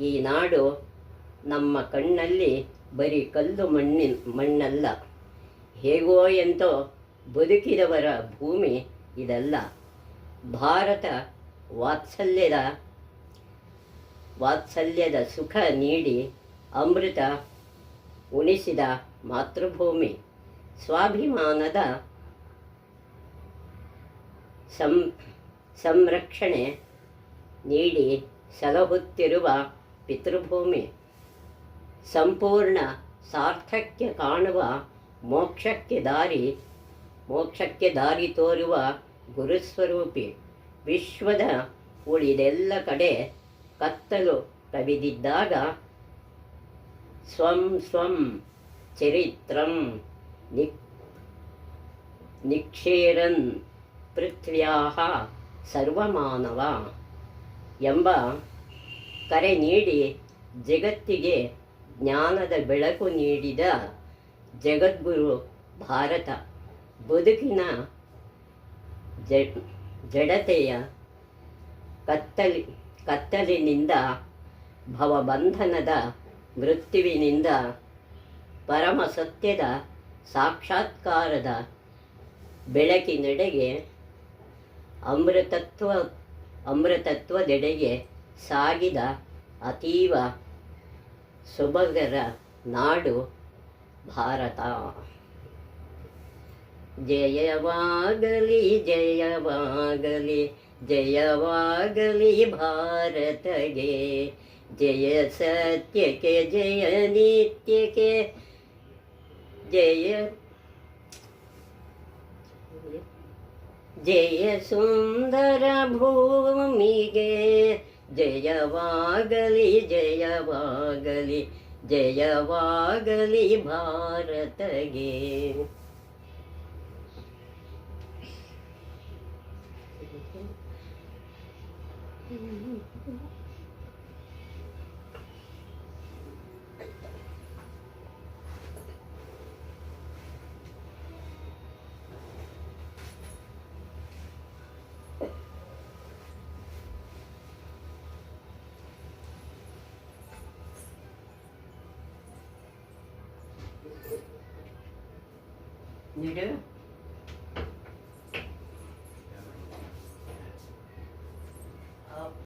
ಈ ನಾಡು ನಮ್ಮ ಕಣ್ಣಲ್ಲಿ ಬರೀ ಕಲ್ಲು ಮಣ್ಣಲ್ಲ, ಹೇಗೋ ಎಂತೋ ಬದುಕಿದವರ ಭೂಮಿ ಇದಲ್ಲ. ಭಾರತ ವಾತ್ಸಲ್ಯದ ಸುಖ ನೀಡಿ ಅಮೃತ ಉಣಿಸಿದ ಮಾತೃಭೂಮಿ. ಸ್ವಾಭಿಮಾನದ ಸಂರಕ್ಷಣೆ ನೀಡಿ ಸಲಹುತ್ತಿರುವ ಪಿತೃಭೂಮಿ. ಸಂಪೂರ್ಣ ಸಾರ್ಥಕ್ಯ ಕಾಣುವ ಮೋಕ್ಷಕ್ಕೆ ದಾರಿ ತೋರುವ ಗುರುಸ್ವರೂಪಿ. ವಿಶ್ವದ ಉಳಿದೆಲ್ಲ ಕಡೆ ಕತ್ತಲು ಕವಿದಿದ್ದಾಗ ಸ್ವಂ ಚರಿತ್ರಂ ನಿಕ್ಷೇರನ್ ಪೃಥ್ವ್ಯಾಹ ಸರ್ವಮಾನವ ಎಂಬ ಕರೆ ನೀಡಿ ಜಗತ್ತಿಗೆ ಜ್ಞಾನದ ಬೆಳಕು ನೀಡಿದ ಜಗದ್ಗುರು ಭಾರತ. ಬದುಕಿನ ಜಡತೆಯ ಕತ್ತಲಿನಿಂದ, ಭವಬಂಧನದ ಮೃತ್ಯುವಿನಿಂದ ಪರಮ ಸತ್ಯದ ಸಾಕ್ಷಾತ್ಕಾರದ ಬೆಳಕಿನೆಡೆಗೆ, ಅಮೃತತ್ವದೆಡೆಗೆ ಸಾಗಿದ ಅತೀವ ಸೊಬಗರ ನಾಡು ಭಾರತ. ಜಯವಾಗಲಿ ಜಯವಾಗಲಿ ಜಯವಾಗಲಿ ಭಾರತಗೆ, ಜಯ ಸತ್ಯಕ್ಕೆ ಜಯ ನಿತ್ಯಕ್ಕೆ, ಜಯ ಸುಂದರ ಭೂಮಿಗೆ, ಜಯವಾಗಲಿ ಜಯವಾಗಲಿ ಜಯವಾಗಲಿ ಭಾರತಗೆ. You do?